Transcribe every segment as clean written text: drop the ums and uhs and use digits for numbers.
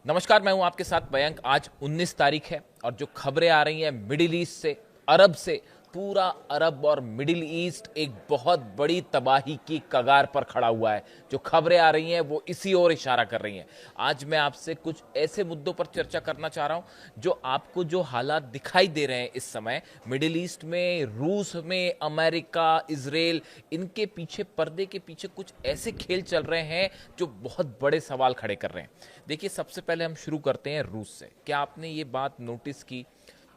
नमस्कार, मैं हूं आपके साथ मयंक। आज 19 तारीख है और जो खबरें आ रही हैं मिडिल ईस्ट से, अरब से, पूरा अरब और मिडिल ईस्ट एक बहुत बड़ी तबाही की कगार पर खड़ा हुआ है। जो खबरें आ रही हैं वो इसी ओर इशारा कर रही हैं। आज मैं आपसे कुछ ऐसे मुद्दों पर चर्चा करना चाह रहा हूं जो आपको जो हालात दिखाई दे रहे हैं इस समय मिडिल ईस्ट में, रूस में, अमेरिका, इजराइल, इनके पीछे, पर्दे के पीछे कुछ ऐसे खेल चल रहे हैं जो बहुत बड़े सवाल खड़े कर रहे हैं। देखिए, सबसे पहले हम शुरू करते हैं रूस से। क्या आपने ये बात नोटिस की,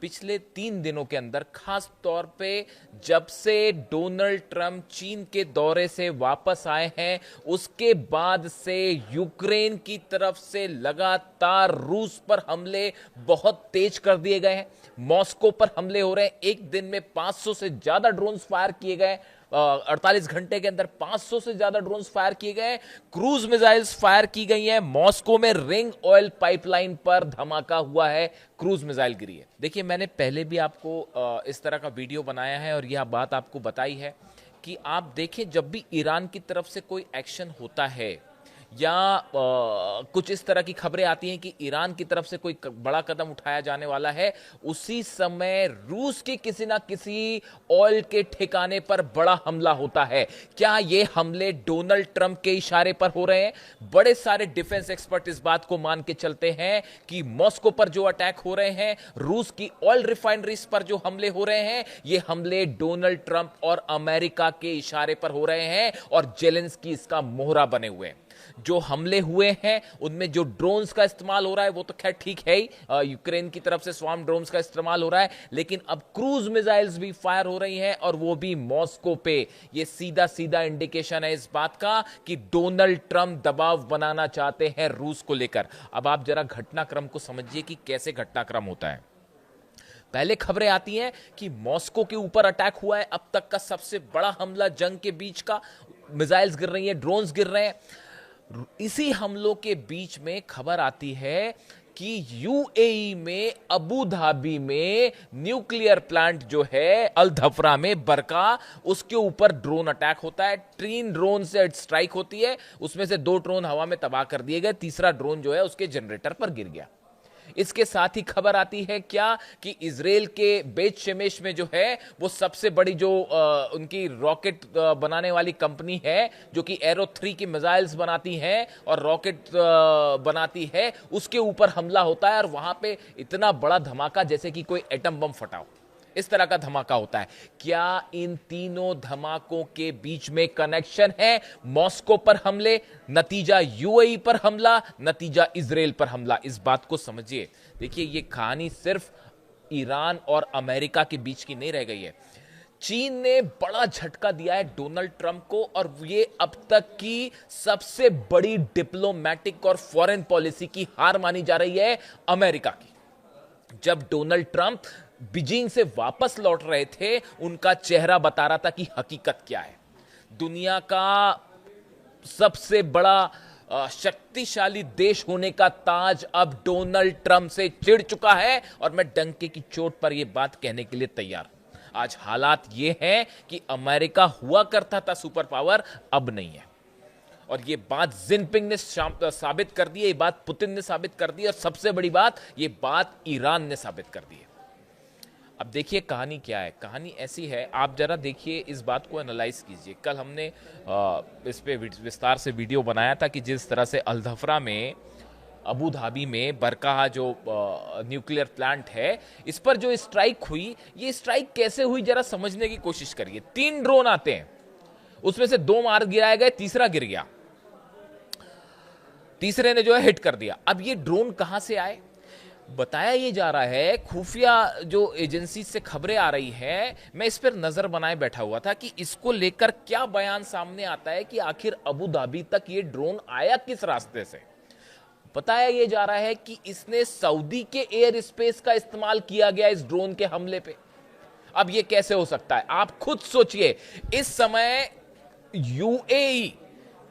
पिछले 3 दिनों के अंदर, खास तौर पे जब से डोनाल्ड ट्रंप चीन के दौरे से वापस आए हैं, उसके बाद से यूक्रेन की तरफ से लगातार रूस पर हमले बहुत तेज कर दिए गए हैं। मॉस्को पर हमले हो रहे हैं। एक दिन में 500 से ज्यादा ड्रोन्स फायर किए गए। 48 घंटे के अंदर 500 से ज्यादा ड्रोन्स फायर किए गए। क्रूज मिसाइल्स फायर की गई हैं। मॉस्को में रिंग ऑयल पाइपलाइन पर धमाका हुआ है, क्रूज मिसाइल गिरी है। देखिए, मैंने पहले भी आपको इस तरह का वीडियो बनाया है और यह बात आपको बताई है कि आप देखें, जब भी ईरान की तरफ से कोई एक्शन होता है या कुछ इस तरह की खबरें आती हैं कि ईरान की तरफ से कोई बड़ा कदम उठाया जाने वाला है, उसी समय रूस की किसी ना किसी ऑयल के ठिकाने पर बड़ा हमला होता है। क्या ये हमले डोनाल्ड ट्रंप के इशारे पर हो रहे हैं? बड़े सारे डिफेंस एक्सपर्ट इस बात को मान के चलते हैं कि मॉस्को पर जो अटैक हो रहे हैं, रूस की ऑयल रिफाइनरीज पर जो हमले हो रहे हैं, ये हमले डोनाल्ड ट्रंप और अमेरिका के इशारे पर हो रहे हैं और जेलेंस्की इसका मोहरा बने हुए हैं। जो हमले हुए हैं उनमें जो ड्रोन्स का इस्तेमाल हो रहा है वो तो खैर ठीक है ही, यूक्रेन की तरफ से स्वार्म ड्रोन्स का इस्तेमाल हो रहा है, लेकिन अब क्रूज मिसाइल्स भी फायर हो रही हैं और वो भी मॉस्को पे। ये सीधा सीधा इंडिकेशन है इस बात का कि डोनाल्ड ट्रंप दबाव बनाना चाहते हैं रूस को लेकर। अब आप जरा घटनाक्रम को समझिए कि कैसे घटनाक्रम होता है। पहले खबरें आती हैं कि मॉस्को के ऊपर अटैक हुआ है, अब तक का सबसे बड़ा हमला जंग के बीच का। मिसाइल्स गिर रही हैं, ड्रोन्स गिर रहे हैं। इसी हमलों के बीच में खबर आती है कि यूएई में, अबू धाबी में न्यूक्लियर प्लांट जो है अल धफरा में, बरका, उसके ऊपर ड्रोन अटैक होता है। 3 ड्रोन से स्ट्राइक होती है, उसमें से 2 ड्रोन हवा में तबाह कर दिए गए, तीसरा ड्रोन जो है उसके जनरेटर पर गिर गया। इसके साथ ही खबर आती है क्या कि इजराइल के बेत शेमेश में जो है वो सबसे बड़ी जो उनकी रॉकेट बनाने वाली कंपनी है, जो कि एरो 3 की मिसाइल्स बनाती है और रॉकेट बनाती है, उसके ऊपर हमला होता है और वहां पे इतना बड़ा धमाका जैसे कि कोई एटम बम फटा हो, इस तरह का धमाका होता है। क्या इन तीनों धमाकों के बीच में कनेक्शन है? मॉस्को पर हमले, नतीजा यूएई पर हमला, नतीजा इजराइल पर हमला। इस बात को समझिए। देखिए, ये कहानी सिर्फ ईरान और अमेरिका के बीच की नहीं रह गई है। चीन ने बड़ा झटका दिया है डोनाल्ड ट्रंप को और ये अब तक की सबसे बड़ी डिप्लोमैटिक और फॉरेन पॉलिसी की हार मानी जा रही है अमेरिका की। जब डोनाल्ड ट्रंप बीजिंग से वापस लौट रहे थे, उनका चेहरा बता रहा था कि हकीकत क्या है। दुनिया का सबसे बड़ा शक्तिशाली देश होने का ताज अब डोनाल्ड ट्रंप से चिढ़ चुका है और मैं डंके की चोट पर यह बात कहने के लिए तैयार हूं। आज हालात यह हैं कि अमेरिका हुआ करता था सुपर पावर, अब नहीं है। और ये बात जिनपिंग ने साबित कर दी है, ये बात पुतिन ने साबित कर दी है और सबसे बड़ी बात, ये बात ईरान ने साबित कर दी है। अब देखिए कहानी क्या है। कहानी ऐसी है, आप जरा देखिए, इस बात को एनालाइज कीजिए। कल हमने इस पे विस्तार से वीडियो बनाया था कि जिस तरह से अल धफरा में, अबू धाबी में बरका जो न्यूक्लियर प्लांट है, इस पर जो स्ट्राइक हुई, ये स्ट्राइक कैसे हुई जरा समझने की कोशिश करिए। 3 ड्रोन आते हैं, उसमें से 2 मार गिराए गए, तीसरा गिर गया, तीसरे ने जो है हिट कर दिया। अब ये ड्रोन कहां से आए? बताया ये जा रहा है, खुफिया जो एजेंसी से खबरें आ रही हैं, मैं इस पर नजर बनाए बैठा हुआ था कि इसको लेकर क्या बयान सामने आता है कि आखिर अबू धाबी तक ये ड्रोन आया किस रास्ते से। बताया ये जा रहा है कि इसने सऊदी के एयर स्पेस का इस्तेमाल किया गया इस ड्रोन के हमले पे। अब ये कैसे हो सकता है? आप खुद सोचिए। इस समय यूएई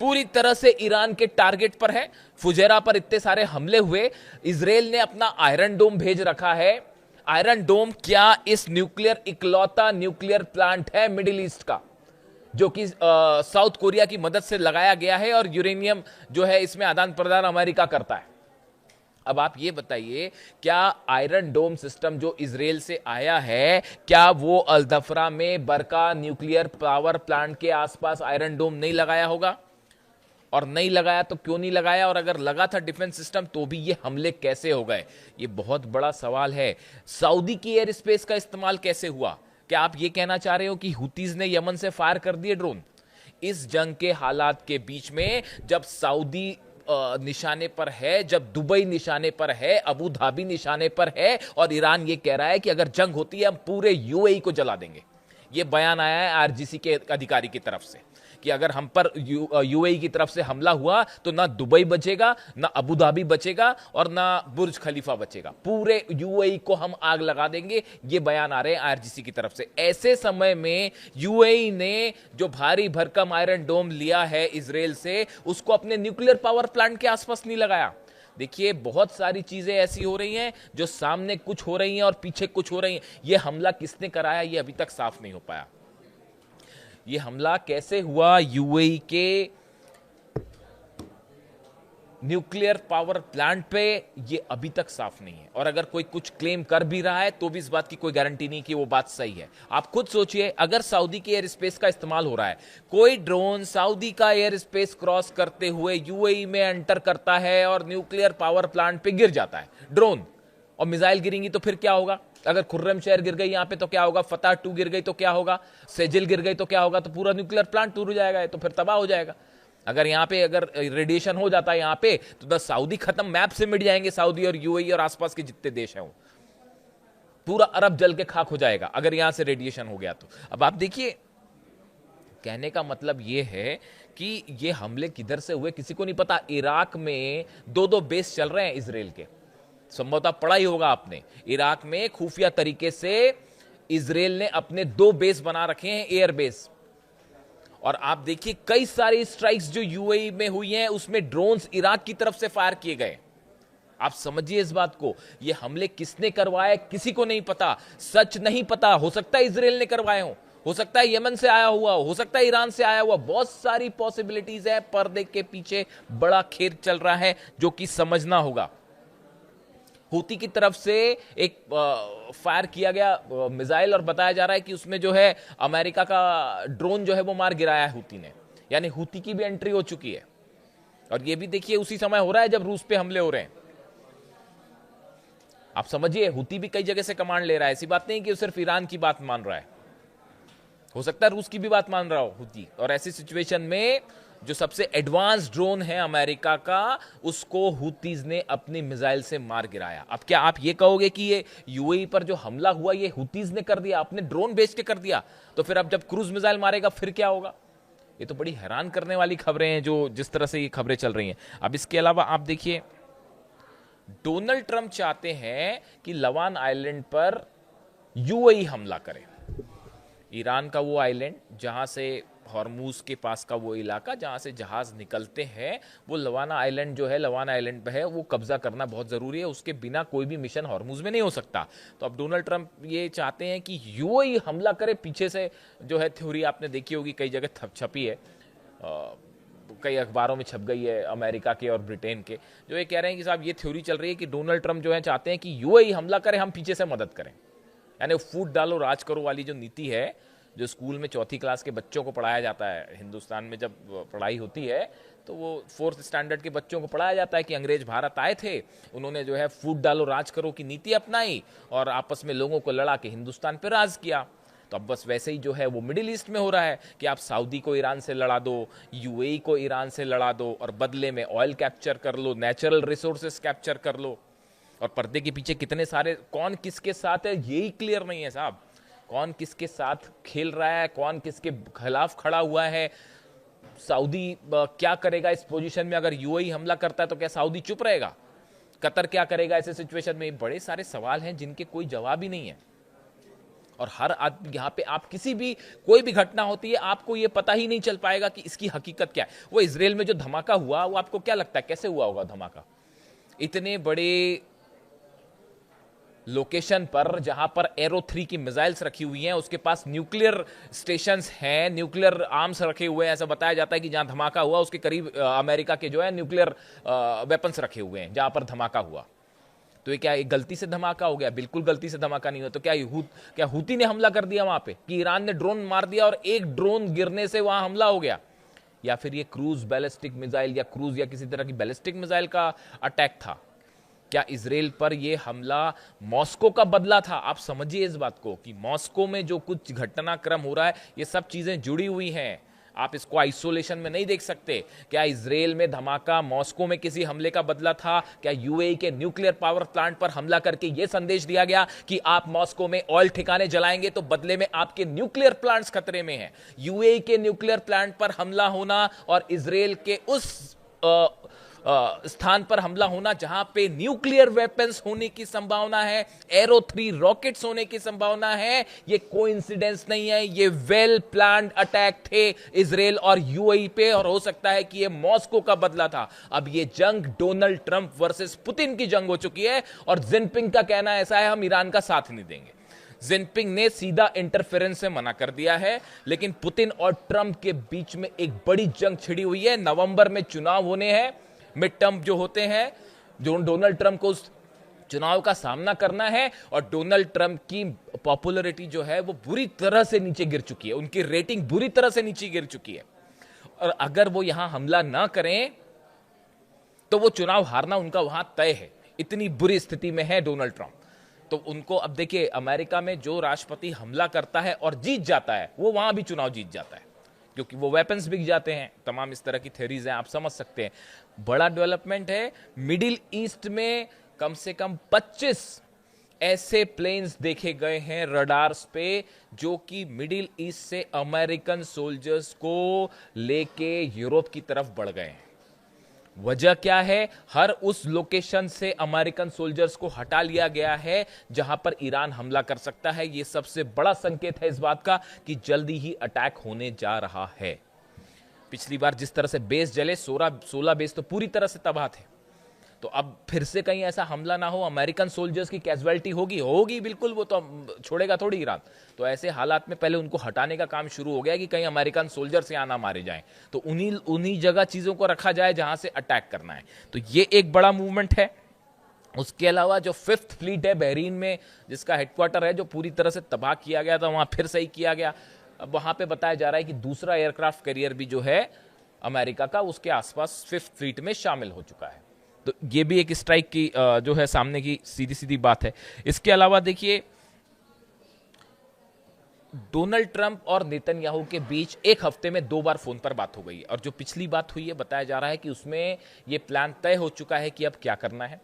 पूरी तरह से ईरान के टारगेट पर है। फुजेरा पर इतने सारे हमले हुए, इजराइल ने अपना आयरन डोम भेज रखा है। आयरन डोम क्या इस न्यूक्लियर, इकलौता न्यूक्लियर प्लांट है मिडिल ईस्ट का जो कि साउथ कोरिया की मदद से लगाया गया है और यूरेनियम जो है इसमें आदान प्रदान अमेरिका करता है। अब आप ये बताइए, क्या आयरन डोम सिस्टम जो इजराइल से आया है, क्या वो अल-दफरा में बरका न्यूक्लियर पावर प्लांट के आसपास आयरन डोम नहीं लगाया होगा? और नहीं लगाया तो क्यों नहीं लगाया? और अगर लगा था डिफेंस सिस्टम तो भी ये हमले कैसे हो गए? ये बहुत बड़ा सवाल है। सऊदी की एयर स्पेस का इस्तेमाल कैसे हुआ? क्या आप ये कहना चाह रहे हो कि हुतीज ने यमन से फायर कर दिए ड्रोन? इस जंग के हालात के बीच में जब सऊदी निशाने पर है, जब दुबई निशाने पर है, अबू धाबी निशाने पर है, और ईरान ये कह रहा है कि अगर जंग होती है हम पूरे यूएई को जला देंगे। ये बयान आया है आरजीसी के अधिकारी की तरफ से कि अगर हम पर यूएई की तरफ से हमला हुआ तो ना दुबई बचेगा, ना अबू धाबी बचेगा, और ना बुर्ज खलीफा बचेगा, पूरे यूएई को हम आग लगा देंगे। ये बयान आ रहे हैं आरजीसी की तरफ से। ऐसे समय में यूएई ने जो भारी भरकम आयरन डोम लिया है इजराइल से, उसको अपने न्यूक्लियर पावर प्लांट के आसपास नहीं लगाया। देखिए, बहुत सारी चीजें ऐसी हो रही हैं जो सामने कुछ हो रही हैं और पीछे कुछ हो रही हैं। यह हमला किसने कराया, यह अभी तक साफ नहीं हो पाया। ये हमला कैसे हुआ यूएई के न्यूक्लियर पावर प्लांट पे, ये अभी तक साफ नहीं है। और अगर कोई कुछ क्लेम कर भी रहा है तो भी इस बात की कोई गारंटी नहीं कि वो बात सही है। आप खुद सोचिए, अगर सऊदी के एयर स्पेस का इस्तेमाल हो रहा है, कोई ड्रोन सऊदी का एयर स्पेस क्रॉस करते हुए यूएई में एंटर करता है और न्यूक्लियर पावर प्लांट पे गिर जाता है ड्रोन, और मिसाइल गिरेंगी तो फिर क्या होगा? अगर खुर्रम शहर गिर गई यहां पे तो क्या होगा? फतह 2 गिर गई तो क्या होगा? सेजिल गिर गई तो क्या होगा? तो पूरा न्यूक्लियर प्लांट टूट जाएगा, तो फिर तबाह हो जाएगा। अगर यहां पे अगर रेडिएशन हो जाता है यहां पे, तो द सऊदी खत्म, मैप से मिट जाएंगे सऊदी और यूएई और आसपास के जितने देश हैं वो। पूरा अरब जल के खाक हो जाएगा अगर यहां से रेडिएशन हो गया तो। अब आप देखिए, कहने का मतलब यह है कि ये हमले किधर से हुए किसी को नहीं पता। इराक में 2-2 बेस चल रहे हैं इजराइल के, संभवतः पढ़ा ही होगा आपने। इराक में खुफिया तरीके से इजराइल ने अपने 2 बेस बना रखे हैं, एयर बेस। और आप देखिए, कई सारी स्ट्राइक्स जो यूएई में हुई हैं उसमें ड्रोन्स इराक की तरफ से फायर किए गए। आप समझिए इस बात को, ये हमले किसने करवाए किसी को नहीं पता, सच नहीं पता। हो सकता है इजराइल ने करवाए हो सकता है यमन से आया हुआ हो सकता है ईरान से आया हुआ, बहुत सारी पॉसिबिलिटीज है। पर्दे के पीछे बड़ा खेल चल रहा है जो कि समझना होगा। हूती की तरफ से एक फायर किया गया मिसाइल, और बताया जा रहा है कि उसमें जो है अमेरिका का ड्रोन जो है वो मार गिराया है हूती ने। यानी हूती की भी एंट्री हो चुकी है। और ये भी देखिए उसी समय हो रहा है जब रूस पे हमले हो रहे हैं। आप समझिए, हूती भी कई जगह से कमांड ले रहा है। ऐसी बात नहीं कि वो सिर्फ ईरान की बात मान रहा है, हो सकता है रूस की भी बात मान रहा हो हूती। और ऐसी सिचुएशन में जो सबसे एडवांस ड्रोन है अमेरिका का, उसको हूतीज ने अपनी मिसाइल से मार गिराया। अब क्या आप ये कहोगे कि ये यूएई पर जो हमला हुआ ये हूतीज ने कर दिया, अपने ड्रोन भेज के कर दिया? तो फिर अब जब क्रूज मिसाइल मारेगा फिर क्या होगा? ये तो बड़ी हैरान करने वाली खबरें हैं जो जिस तरह से ये खबरें चल रही हैं। अब इसके अलावा आप देखिए, डोनाल्ड ट्रंप चाहते हैं कि लवान आइलैंड पर यूएई हमला करे। ईरान का वो आइलैंड जहां से हॉर्मूज के पास का वो इलाका जहां से जहाज निकलते हैं, वो लवाना आइलैंड जो है, लवाना आइलैंड पे है, वो कब्जा करना बहुत जरूरी है। उसके बिना कोई भी मिशन हॉर्मूज में नहीं हो सकता। तो अब डोनाल्ड ट्रंप ये चाहते हैं कि यूएई हमला करे। पीछे से जो है थ्योरी आपने देखी होगी, कई जगह छपी है, कई अखबारों में छप गई है अमेरिका के और ब्रिटेन के, जो ये कह रहे हैं कि साहब ये थ्योरी चल रही है कि डोनाल्ड ट्रंप जो है चाहते हैं कि यूएई हमला करे, हम पीछे से मदद करें। यानी फूट डालो राज करो वाली जो नीति है, जो स्कूल में 4th क्लास के बच्चों को पढ़ाया जाता है, हिंदुस्तान में जब पढ़ाई होती है तो वो 4th स्टैंडर्ड के बच्चों को पढ़ाया जाता है कि अंग्रेज भारत आए थे, उन्होंने जो है फूट डालो राज करो की नीति अपनाई और आपस में लोगों को लड़ा के हिंदुस्तान पर राज किया। तो अब बस वैसे ही जो है वो मिडिल ईस्ट में हो रहा है कि आप सऊदी को ईरान से लड़ा दो, यूएई को ईरान से लड़ा दो, और बदले में ऑयल कैप्चर कर लो, नेचुरल रिसोर्सेस कैप्चर कर लो। और पर्दे के पीछे कितने सारे, कौन किसके साथ है यही क्लियर नहीं है साहब। कौन किसके साथ खेल रहा है, कौन किसके खिलाफ खड़ा हुआ है। सऊदी क्या करेगा इस पोजीशन में? अगर यूएई हमला करता है तो क्या सऊदी चुप रहेगा? कतर क्या करेगा ऐसे सिचुएशन में? बड़े सारे सवाल हैं जिनके कोई जवाब ही नहीं है। और हर आदमी यहाँ पे, आप किसी भी कोई भी घटना होती है आपको ये पता ही नहीं चल पाएगा कि इसकी हकीकत क्या है। वो इजराइल में जो धमाका हुआ, वो आपको क्या लगता है कैसे हुआ होगा धमाका? इतने बड़े लोकेशन पर जहां पर एरो 3 की मिसाइल्स रखी हुई हैं, उसके पास न्यूक्लियर स्टेशंस हैं, न्यूक्लियर आर्म्स रखे हुए हैं। ऐसा बताया जाता है कि जहां धमाका हुआ उसके करीब अमेरिका के जो है न्यूक्लियर वेपन्स रखे हुए हैं जहां पर धमाका हुआ। तो ये क्या एक गलती से धमाका हो गया? बिल्कुल गलती से धमाका नहीं हुआ। तो क्या हूती ने हमला कर दिया वहां पे, कि ईरान ने ड्रोन मार दिया और एक ड्रोन गिरने से वहां हमला हो गया? या फिर ये क्रूज बैलिस्टिक मिसाइल या क्रूज या किसी तरह की बैलिस्टिक मिसाइल का अटैक था? क्या इजराइल पर यह हमला मॉस्को का बदला था? आप समझिए इस बात को कि मॉस्को में जो कुछ घटनाक्रम हो रहा है, ये सब चीजें जुड़ी हुई हैं। आप इसको आइसोलेशन में नहीं देख सकते। क्या इजराइल में धमाका मॉस्को में किसी हमले का बदला था? क्या यूएई के न्यूक्लियर पावर प्लांट पर हमला करके यह संदेश दिया गया कि आप मॉस्को में ऑयल ठिकाने जलाएंगे तो बदले में आपके न्यूक्लियर प्लांट्स खतरे में हैं? यूएई के न्यूक्लियर प्लांट पर हमला होना और इजराइल के उस स्थान पर हमला होना जहां पे न्यूक्लियर वेपन्स होने की संभावना है, एरो 3 रॉकेट्स होने की संभावना है, ये कोइंसिडेंस नहीं है, ये वेल प्लान्ड अटैक थे इजराइल और यूएई पे, और हो सकता है कि ये मॉस्को का बदला था। अब ये जंग डोनाल्ड ट्रंप वर्सेस पुतिन की जंग हो चुकी है और जिनपिंग का कहना ऐसा है, हम ईरान का साथ नहीं देंगे। जिनपिंग ने सीधा इंटरफेरेंस से मना कर दिया है, लेकिन पुतिन और ट्रंप के बीच में एक बड़ी जंग छिड़ी हुई है। नवंबर में चुनाव होने हैं, मिड टर्म जो होते हैं, जो डोनाल्ड ट्रंप को उस चुनाव का सामना करना है, और डोनाल्ड ट्रंप की पॉपुलैरिटी जो है वो बुरी तरह से नीचे गिर चुकी है, उनकी रेटिंग बुरी तरह से नीचे गिर चुकी है। और अगर वो यहां हमला ना करें तो वो चुनाव हारना उनका वहां तय है। इतनी बुरी स्थिति में है डोनाल्ड ट्रंप। तो उनको अब देखिए, अमेरिका में जो राष्ट्रपति हमला करता है और जीत जाता है, वो वहां भी चुनाव जीत जाता है, क्योंकि वो वेपन्स बिक जाते हैं। तमाम इस तरह की थ्योरीज हैं, आप समझ सकते हैं। बड़ा डेवलपमेंट है मिडिल ईस्ट में। कम से कम 25 ऐसे प्लेन्स देखे गए हैं रडार्स पे जो कि मिडिल ईस्ट से अमेरिकन सोल्जर्स को लेके यूरोप की तरफ बढ़ गए हैं। वजह क्या है? हर उस लोकेशन से अमेरिकन सोल्जर्स को हटा लिया गया है जहां पर ईरान हमला कर सकता है। यह सबसे बड़ा संकेत है इस बात का कि जल्दी ही अटैक होने जा रहा है। पिछली बार जिस तरह से बेस जले, 16 बेस तो पूरी तरह से तबाह थे। तो अब फिर से कहीं ऐसा हमला ना हो, अमेरिकन सोल्जर्स की कैजुअलिटी होगी बिल्कुल, वो तो छोड़ेगा थोड़ी ईरान। तो ऐसे हालात में पहले उनको हटाने का काम शुरू हो गया कि कहीं अमेरिकन सोल्जर्स यहां ना मारे जाएं, तो उन्हीं जगह चीजों को रखा जाए जहां से अटैक करना है। तो ये एक बड़ा मूवमेंट है। उसके अलावा जो 5th फ्लीट है बहरीन में, जिसका हेडक्वार्टर है, जो पूरी तरह से तबाह किया गया था, वहां फिर सही किया गया। अब वहां पे बताया जा रहा है कि दूसरा एयरक्राफ्ट कैरियर भी जो है अमेरिका का, उसके आसपास 5th फ्लीट में शामिल हो चुका है। तो ये भी एक स्ट्राइक की जो है सामने की सीधी सीधी बात है। इसके अलावा देखिए, डोनाल्ड ट्रंप और नेतन्याहू के बीच एक हफ्ते में 2 बार फोन पर बात हो गई है, और जो पिछली बात हुई है, बताया जा रहा है कि उसमें यह प्लान तय हो चुका है कि अब क्या करना है।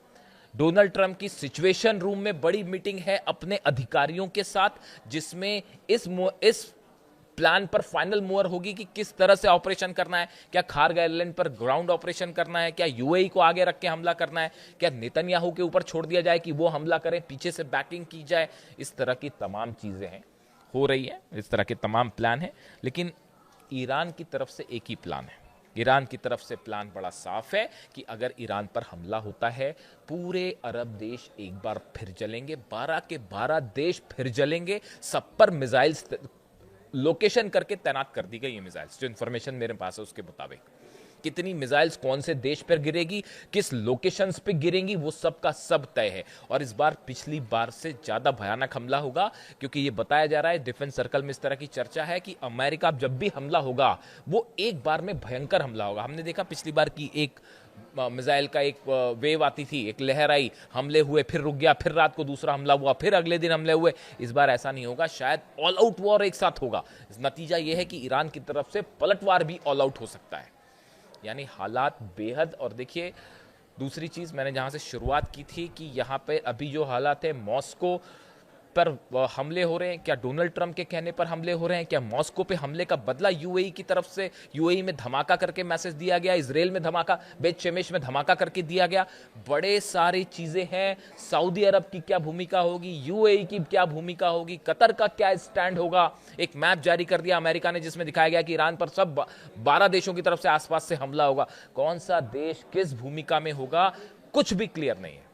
डोनाल्ड ट्रंप की सिचुएशन रूम में बड़ी मीटिंग है अपने अधिकारियों के साथ, जिसमें इस प्लान पर फाइनल मोहर होगी कि किस तरह से ऑपरेशन करना है। क्या खार्ग आइलैंड पर ग्राउंड ऑपरेशन करना है? क्या यूएई को आगे रख के हमला करना है? क्या नेतन्याहू के ऊपर छोड़ दिया जाए कि वो हमला करें, पीछे से बैकिंग की जाए? इस तरह की तमाम चीजें हैं, हो रही है, इस तरह के तमाम प्लान है। लेकिन ईरान की तरफ से एक ही प्लान है। ईरान की तरफ से प्लान बड़ा साफ है कि अगर ईरान पर हमला होता है, पूरे अरब देश एक बार फिर जलेंगे, 12 के 12 देश फिर जलेंगे। सब पर मिसाइल्स लोकेशन करके तैनात कर दी गई है। मिसाइल्स, जो इंफॉर्मेशन मेरे पास है उसके मुताबिक, कितनी मिसाइल्स कौन से देश पर गिरेगी, किस लोकेशंस पे गिरेंगी, वो सब का सब तय है। और इस बार पिछली बार से ज्यादा भयानक हमला होगा, क्योंकि ये बताया जा रहा है, डिफेंस सर्कल में इस तरह की चर्चा है कि अमेरिका जब भी हमला होगा, वो एक बार में भयंकर हमला होगा। हमने देखा पिछली बार की एक मिसाइल का एक वेव आती थी, एक लहर आई, हमले हुए, फिर रुक गया, फिर रात को दूसरा हमला हुआ, फिर अगले दिन हमले हुए। इस बार ऐसा नहीं होगा, शायद ऑल आउट वॉर एक साथ होगा। नतीजा यह है कि ईरान की तरफ से पलटवार भी ऑल आउट हो सकता है। यानी हालात बेहद। और देखिए, दूसरी चीज मैंने जहां से शुरुआत की थी कि यहां पे अभी जो हालात है, मॉस्को पर हमले हो रहे हैं, क्या डोनाल्ड ट्रंप के कहने पर हमले हो रहे हैं? क्या मॉस्को पे हमले का बदला यूएई की तरफ से, यूएई में धमाका करके मैसेज दिया गया, इजराइल में धमाका, बेत शेमेश में धमाका करके दिया गया? बड़े सारी चीजें हैं। सऊदी अरब की क्या भूमिका होगी, यूएई की क्या भूमिका होगी, कतर का क्या स्टैंड होगा? एक मैप जारी कर दिया अमेरिका ने, जिसमें दिखाया गया कि ईरान पर सब 12 देशों की तरफ से आसपास से हमला होगा। कौन सा देश किस भूमिका में होगा, कुछ भी क्लियर नहीं है।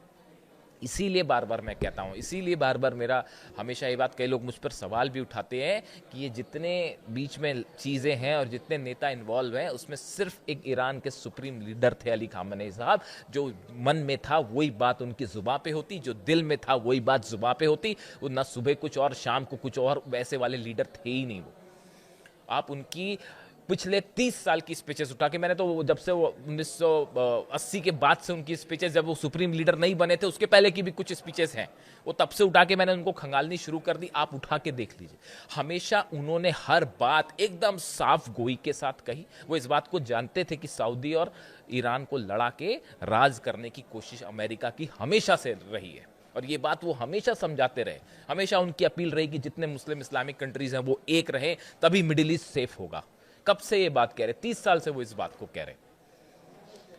इसीलिए बार बार मैं कहता हूँ, इसीलिए बार बार मेरा हमेशा ये बात, कई लोग मुझ पर सवाल भी उठाते हैं कि ये जितने बीच में चीज़ें हैं और जितने नेता इन्वॉल्व हैं, उसमें सिर्फ एक ईरान के सुप्रीम लीडर थे अली खामेनी साहब। जो मन में था वही बात उनकी जुबां पे होती, जो दिल में था वही बात जुबां पे होती। वो ना सुबह कुछ और शाम को कुछ और, वैसे वाले लीडर थे ही नहीं वो। आप उनकी पिछले 30 साल की स्पीचेस उठा के, मैंने तो जब से वो 1980 के बाद से उनकी स्पीचेस, जब वो सुप्रीम लीडर नहीं बने थे उसके पहले की भी कुछ स्पीचेस हैं, वो तब से उठा के मैंने उनको खंगालनी शुरू कर दी। आप उठा के देख लीजिए, हमेशा उन्होंने हर बात एकदम साफ गोई के साथ कही। वो इस बात को जानते थे कि सऊदी और ईरान को लड़ा के राज करने की कोशिश अमेरिका की हमेशा से रही है, और ये बात वो हमेशा समझाते रहे। हमेशा उनकी अपील रही कि जितने मुस्लिम इस्लामिक कंट्रीज हैं वो एक रहे, तभी मिडिल ईस्ट सेफ होगा। कब से ये बात कह रहे? 30 साल से वो इस बात को कह रहे।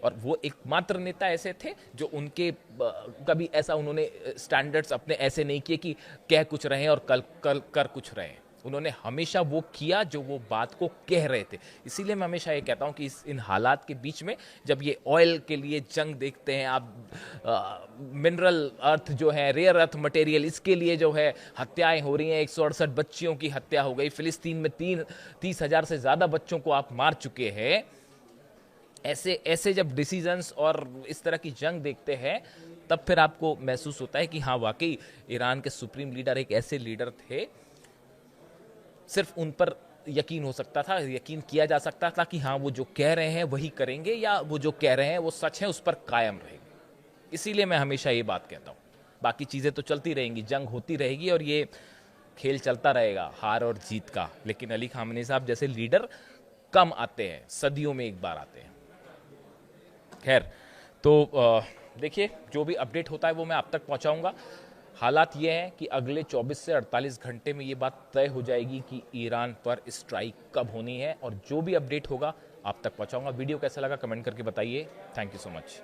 और वो एकमात्र नेता ऐसे थे जो उनके कभी ऐसा उन्होंने स्टैंडर्ड्स अपने ऐसे नहीं किए कि कह कुछ रहे और कल कल कर कुछ रहे। उन्होंने हमेशा वो किया जो वो बात को कह रहे थे। इसीलिए मैं हमेशा ये कहता हूँ कि इन हालात के बीच में जब ये ऑयल के लिए जंग देखते हैं आप, मिनरल अर्थ जो है, रेयर अर्थ मटेरियल, इसके लिए जो है हत्याएं हो रही हैं। 168 बच्चियों की हत्या हो गई। फिलिस्तीन में 30,000 से ज़्यादा बच्चों को आप मार चुके हैं। ऐसे ऐसे जब डिसीजंस और इस तरह की जंग देखते हैं, तब फिर आपको महसूस होता है कि हाँ, वाकई ईरान के सुप्रीम लीडर एक ऐसे लीडर थे, सिर्फ उन पर यकीन हो सकता था, यकीन किया जा सकता था कि हाँ, वो जो कह रहे हैं वही करेंगे, या वो जो कह रहे हैं वो सच है, उस पर कायम रहेंगे। इसीलिए मैं हमेशा ये बात कहता हूँ। बाकी चीज़ें तो चलती रहेंगी, जंग होती रहेगी और ये खेल चलता रहेगा हार और जीत का। लेकिन अली खामेनी साहब जैसे लीडर कम आते हैं, सदियों में एक बार आते हैं। खैर, तो देखिए, जो भी अपडेट होता है वो मैं आप तक पहुंचाऊंगा। हालात ये हैं कि अगले 24 से 48 घंटे में ये बात तय हो जाएगी कि ईरान पर स्ट्राइक कब होनी है, और जो भी अपडेट होगा आप तक पहुंचाऊंगा। वीडियो कैसा लगा कमेंट करके बताइए। Thank you so much.